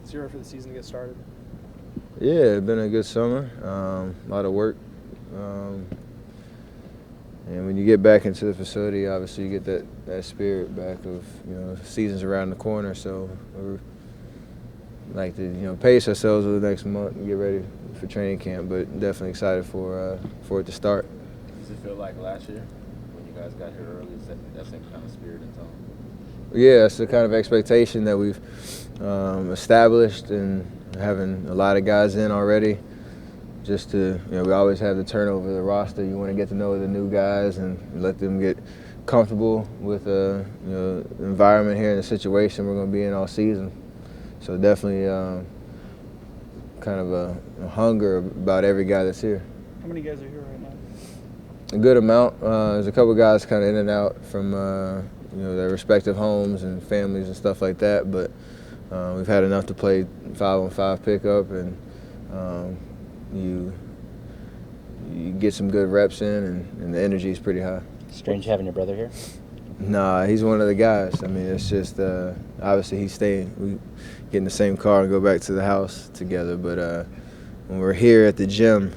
Is you ready for the season to get started? Yeah, it's been a good summer. A lot of work. And when you get back into the facility, obviously you get that spirit back of, season's around the corner. So we like to, pace ourselves over the next month and get ready for training camp. But definitely excited for it to start. Does it feel like last year when you guys got here early? Is that same kind of spirit and tone? Yeah, it's the kind of expectation that we've established, and having a lot of guys in already. Just to, we always have the turnover of the roster. You want to get to know the new guys and let them get comfortable with the environment here and the situation we're going to be in all season. So definitely kind of a hunger about every guy that's here. How many guys are here right now? A good amount. There's a couple guys kind of in and out from their respective homes and families and stuff like that, but we've had enough to play 5-on-5 pickup, and you get some good reps in, and the energy is pretty high. Strange having your brother here? Nah, he's one of the guys. I mean, it's just obviously he's staying. We get in the same car and go back to the house together. But when we're here at the gym,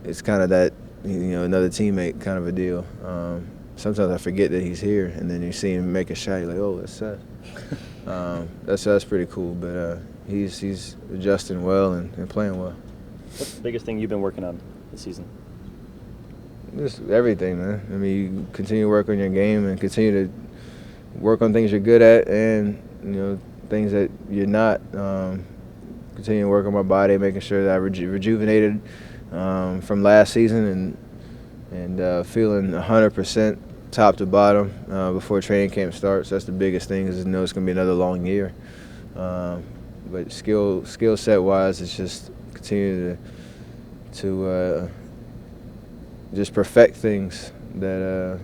it's kind of that another teammate kind of a deal. Sometimes I forget that he's here, and then you see him make a shot. You're like, oh, that's Seth. That's pretty cool. But he's adjusting well and playing well. What's the biggest thing you've been working on this season? Just everything, man. I mean, you continue to work on your game and continue to work on things you're good at, and things that you're not. Continue to work on my body, making sure that I rejuvenated from last season, and feeling 100% top to bottom before training camp starts. That's the biggest thing, because it's going to be another long year. But skill set wise, it's just continue to just perfect things that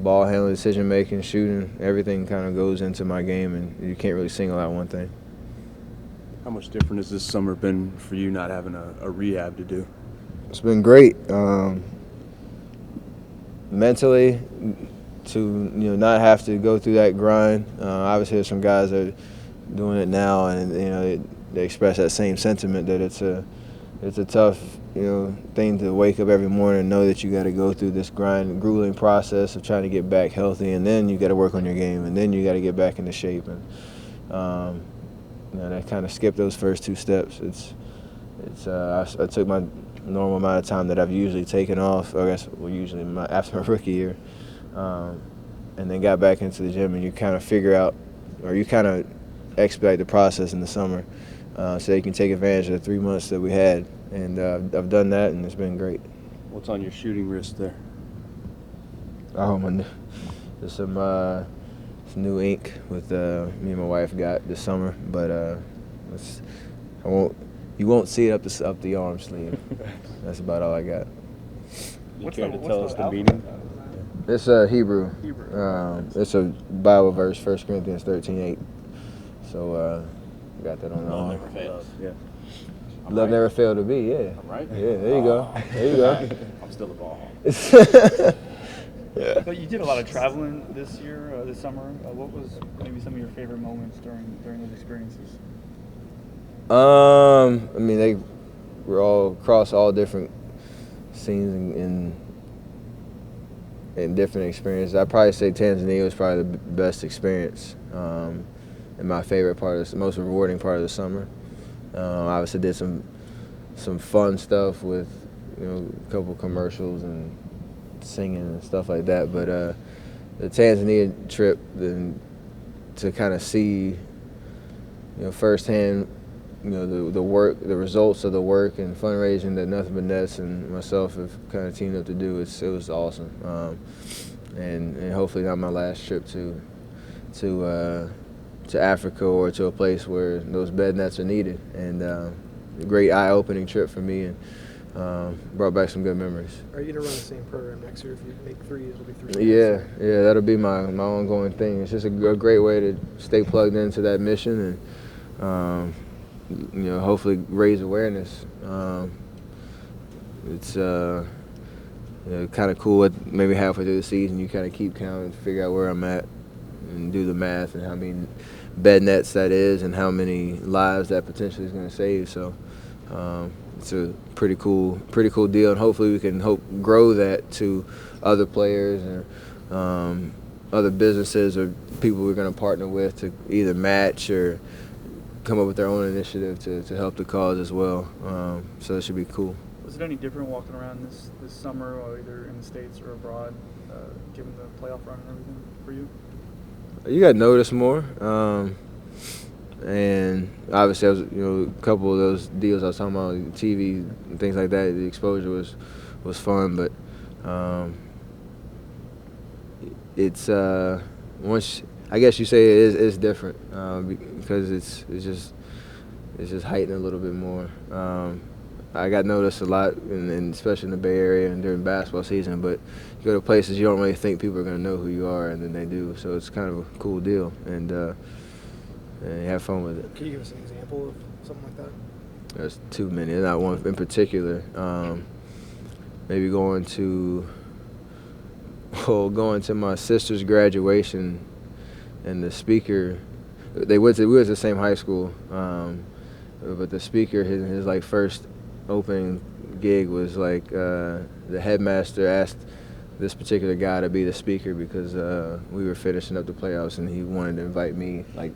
ball handling, decision making, shooting, everything kind of goes into my game, and you can't really single out one thing. How much different has this summer been for you not having a rehab to do? It's been great. Mentally, to not have to go through that grind. Obviously, there's some guys that are doing it now, and they express that same sentiment that it's a tough thing to wake up every morning and know that you got to go through this grueling process of trying to get back healthy, and then you got to work on your game, and then you got to get back into shape. And I kind of skipped those first two steps. I took my normal amount of time that I've usually taken off, or I guess usually after my rookie year, and then got back into the gym, and you kind of figure out, or you kind of expedite the process in the summer, so you can take advantage of the 3 months that we had, and I've done that, and it's been great. What's on your shooting wrist there? There's some new ink with me and my wife got this summer, but you won't see it up the arm sleeve. That's about all I got. You care to tell us the meaning? It's Hebrew. It's a Bible verse, 1 Corinthians 13:8. So got that on the arm. Love never fails. Yeah. Love never failed to be, yeah. I'm right. Yeah, there you go. There you go. I'm still a ball. But you did a lot of traveling this year, this summer. What was maybe some of your favorite moments during those experiences? I mean, they were all across all different scenes and different experiences. I'd probably say Tanzania was probably the best experience, and my favorite part, the most rewarding part of the summer. Obviously did some fun stuff with a couple commercials and singing and stuff like that. But the Tanzania trip, then to kind of see firsthand the work, the results of the work and fundraising that Nothing But Nets and myself have kind of teamed up to do. It was awesome, and hopefully not my last trip to Africa or to a place where those bed nets are needed. And a great eye-opening trip for me, and brought back some good memories. Are you going to run the same program next year? If you make threes, it'll be three. Yeah, that'll be my ongoing thing. It's just a great way to stay plugged into that mission, and hopefully raise awareness. It's kind of cool. Maybe halfway through the season, you kind of keep count and figure out where I'm at. and do the math and how many bed nets that is and how many lives that potentially is going to save. So it's a pretty cool deal, and hopefully we can grow that to other players and other businesses or people we're going to partner with to either match or come up with their own initiative to help the cause as well. So it should be cool. Was it any different walking around this summer, or either in the States or abroad, given the playoff run and everything for you? You got noticed more, and obviously, a couple of those deals I was talking about, TV and things like that. The exposure was fun, but it's once I guess you say it's different because it's just heightened a little bit more. I got noticed a lot, and especially in the Bay Area and during basketball season. But you go to places you don't really think people are going to know who you are, and then they do. So it's kind of a cool deal, and you have fun with it. Can you give us an example of something like that? There's too many. There's not one in particular. Maybe going to my sister's graduation, and the speaker. We went to the same high school, but the speaker, his like first opening gig was like the headmaster asked this particular guy to be the speaker because we were finishing up the playoffs and he wanted to invite me. Like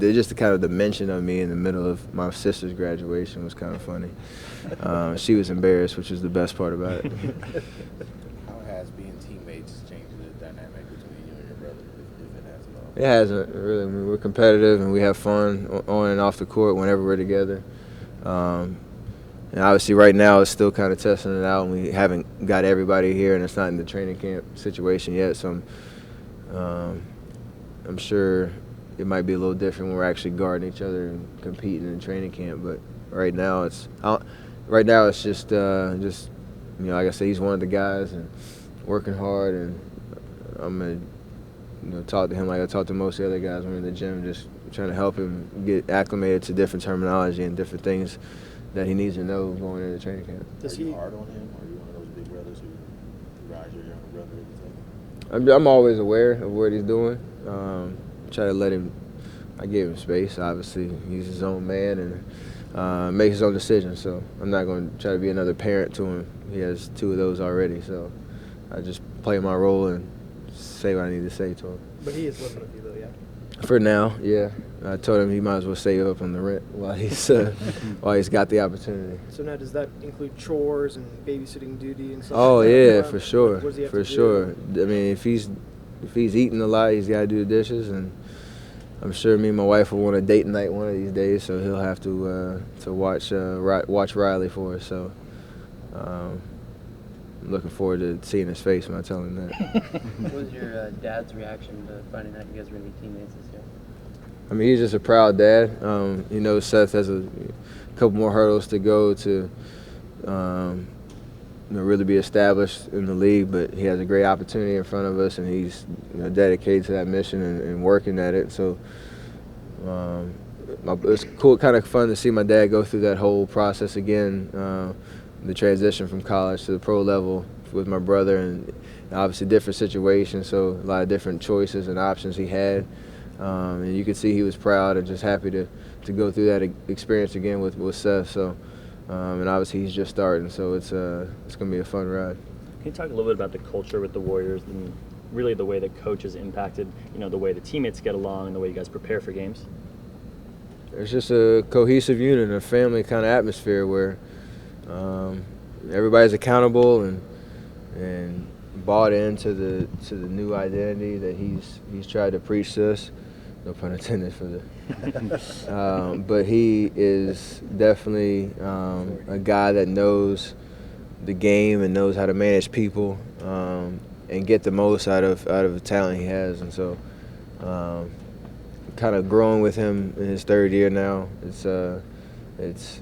just kind of the mention of me in the middle of my sister's graduation was kind of funny. She was embarrassed, which was the best part about it. How has being teammates changed the dynamic between you and your brother, if it has at all? It hasn't really. I mean, we're competitive and we have fun on and off the court whenever we're together. And obviously right now it's still kind of testing it out, and we haven't got everybody here, and it's not in the training camp situation yet. So I'm sure it might be a little different when we're actually guarding each other and competing in training camp. But right now it's just like I said, he's one of the guys and working hard, and I'm gonna talk to him like I talk to most of the other guys when we're in the gym, just trying to help him get acclimated to different terminology and different things that he needs to know going into training camp. Are you hard on him? Are you one of those big brothers who rides your younger brother every time? I'm always aware of what he's doing. Try to let him. I gave him space. Obviously, he's his own man and make his own decisions. So I'm not going to try to be another parent to him. He has 2 of those already. So I just play my role and say what I need to say to him. But he is living with you, though, yeah? For now, yeah. I told him he might as well save up on the rent while he's got the opportunity. So now, does that include chores and babysitting duty and stuff? Oh like that? yeah, for sure, What does he have for to do? sure. I mean, if he's eating a lot, he's got to do the dishes, and I'm sure me and my wife will want a date night one of these days, so he'll have to watch Riley for us. So I'm looking forward to seeing his face when I tell him that. What was your dad's reaction to finding out you guys were going to be teammates this year? I mean, he's just a proud dad. He knows Seth has a couple more hurdles to go to really be established in the league, but he has a great opportunity in front of us, and he's dedicated to that mission and working at it. So it's cool, kind of fun to see my dad go through that whole process again, the transition from college to the pro level with my brother, and obviously different situations, so a lot of different choices and options he had. And you could see he was proud and just happy to go through that experience again with Seth. So, and obviously he's just starting, so it's going to be a fun ride. Can you talk a little bit about the culture with the Warriors and really the way that coach has impacted, the way the teammates get along and the way you guys prepare for games? It's just a cohesive unit, a family kind of atmosphere where everybody's accountable and bought into the new identity that he's tried to preach to us. No pun intended for the. But he is definitely a guy that knows the game and knows how to manage people and get the most out of the talent he has. And so, kind of growing with him in his 3rd year now. It's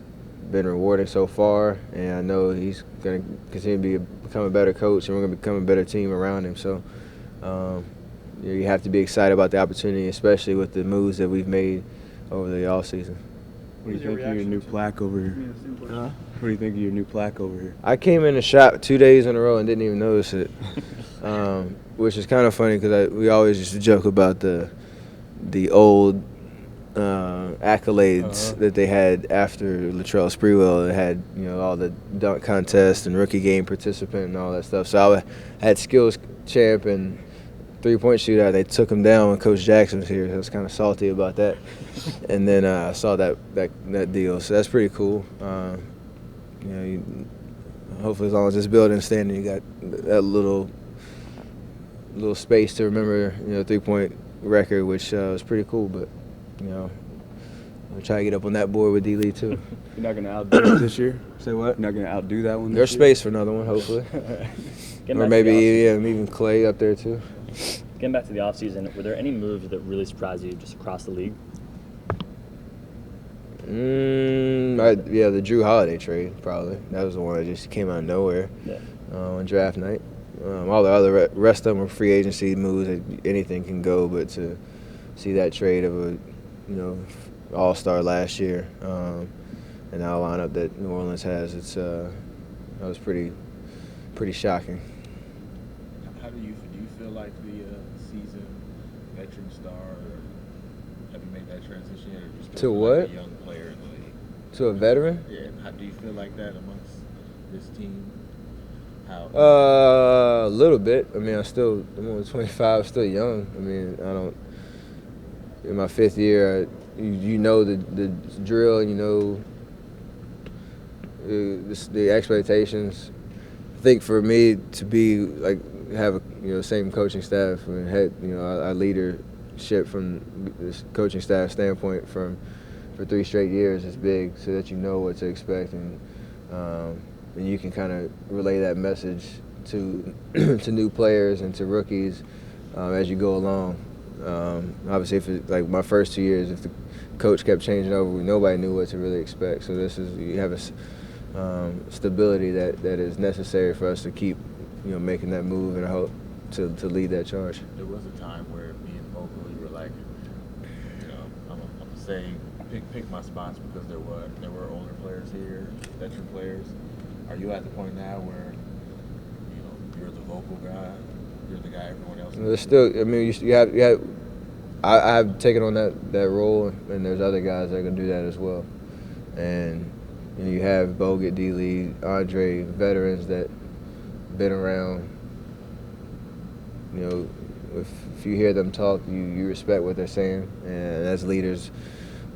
been rewarding so far, and I know he's going to continue to become a better coach, and we're going to become a better team around him. So you have to be excited about the opportunity, especially with the moves that we've made over the offseason. What do you think of your new plaque over here? What do you think of your new plaque over here? I came in the shop 2 days in a row and didn't even notice it. which is kind of funny because we always used to joke about the old accolades that they had after Latrell Sprewell. They had all the dunk contest and rookie game participant and all that stuff. So I had skills champ and 3-point shootout. They took him down when Coach Jackson was here. So I was kind of salty about that. And then I saw that deal. So that's pretty cool. Hopefully as long as this building's standing, you got that little space to remember 3-point record, which was pretty cool. But we'll try to get up on that board with D. Lee too. You're not going to outdo it this year? Say what? You're not going to outdo that one There's this year? space for another one, hopefully. Getting Or back to maybe the offseason- even Clay up there too. Getting back to the offseason, were there any moves that really surprised you just across the league? The Drew Holiday trade, probably. That was the one that just came out of nowhere on draft night. All the other rest of them were free agency moves. Anything can go, but to see that trade of a all-star last year and now lineup that New Orleans has, that was pretty shocking. How do you feel like the seasoned veteran star? Or have you made that transition yet? Or you still To feel what? Like a young player in the league? To a veteran? Yeah. How do you feel like that amongst this team? How? A little bit. I mean, I'm only 25, still young. I mean, in my 5th year, you know the drill, and the expectations. I think for me to be have same coaching staff and had our leadership from this coaching staff standpoint for 3 straight years is big, so that you know what to expect and you can kind of relay that message to to new players and to rookies as you go along. Obviously, if it's like my first 2 years, if the coach kept changing over, nobody knew what to really expect. So you have a stability that is necessary for us to keep making that move, and I hope to lead that charge. There was a time where me and Vogel, we were like, I'm saying pick my spots because there were older players here, veteran players. Are you at the point now where you're the vocal guy, you're the guy everyone else? There's still, I mean, you have. I have taken on that role, and there's other guys that are gonna do that as well. And you have Bogut, D. Lee, Andre, veterans that been around. If you hear them talk, you respect what they're saying, and as leaders,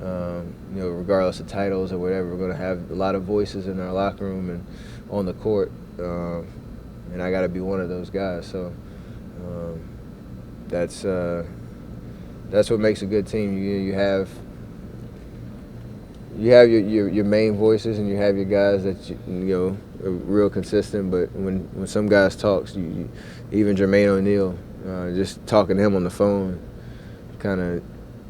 regardless of titles or whatever, we're gonna have a lot of voices in our locker room and on the court, and I got to be one of those guys. So that's what makes a good team. You have your main voices, and you have your guys that are real consistent. But when some guys talk, even Jermaine O'Neal, just talking to him on the phone, kind of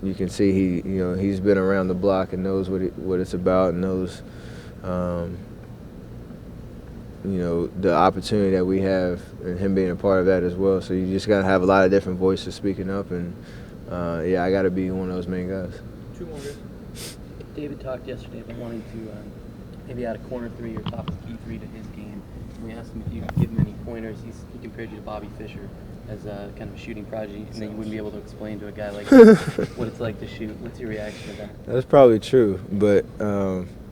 you can see he's been around the block and knows what it's about, and knows the opportunity that we have, and him being a part of that as well. So you just gotta have a lot of different voices speaking up, and I gotta be one of those main guys. 2 more guys. David talked yesterday about wanting to maybe add a corner 3 or top key 3 to his game. We asked him if you could give him any pointers. He compared you to Bobby Fischer as a kind of a shooting prodigy, and then you wouldn't be able to explain to a guy like him what it's like to shoot. What's your reaction to that? That's probably true, but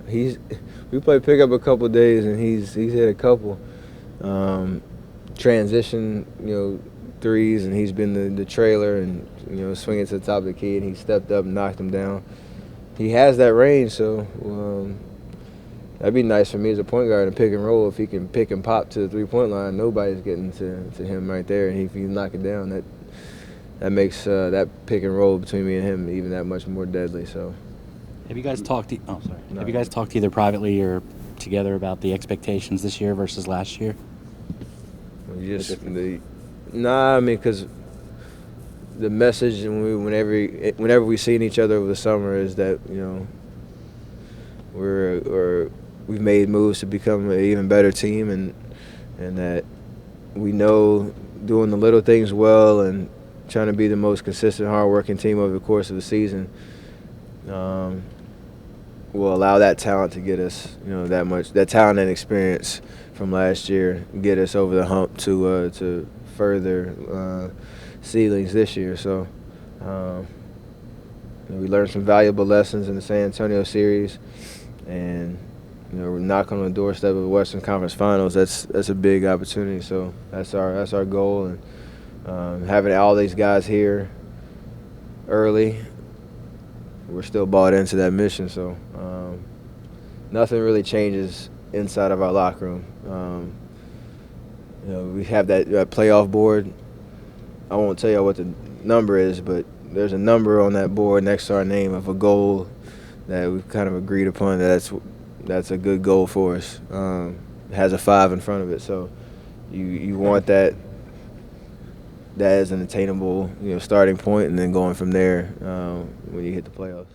we played pickup a couple days, and he's hit a couple transition threes, and he's been the trailer and swinging to the top of the key, and he stepped up and knocked him down. He has that range, so that'd be nice for me as a point guard to pick and roll. If he can pick and pop to the 3-point line, nobody's getting to him right there, and if he can knock it down, that makes that pick and roll between me and him even that much more deadly. So. Have you guys talked? No. Have you guys talked either privately or together about the expectations this year versus last year? Because the message whenever we seen each other over the summer is that we've made moves to become an even better team, and that we know doing the little things well and trying to be the most consistent, hard-working team over the course of the season will allow that talent to get us, that talent and experience from last year, get us over the hump to further ceilings this year. So we learned some valuable lessons in the San Antonio series, and we're knocking on the doorstep of the Western Conference Finals. That's a big opportunity. So that's our goal, and having all these guys here early, we're still bought into that mission. So nothing really changes inside of our locker room. We have that playoff board. I won't tell you what the number is, but there's a number on that board next to our name of a goal that we've kind of agreed upon that's a good goal for us. It has a 5 in front of it, so you want that as an attainable starting point, and then going from there when you hit the playoffs.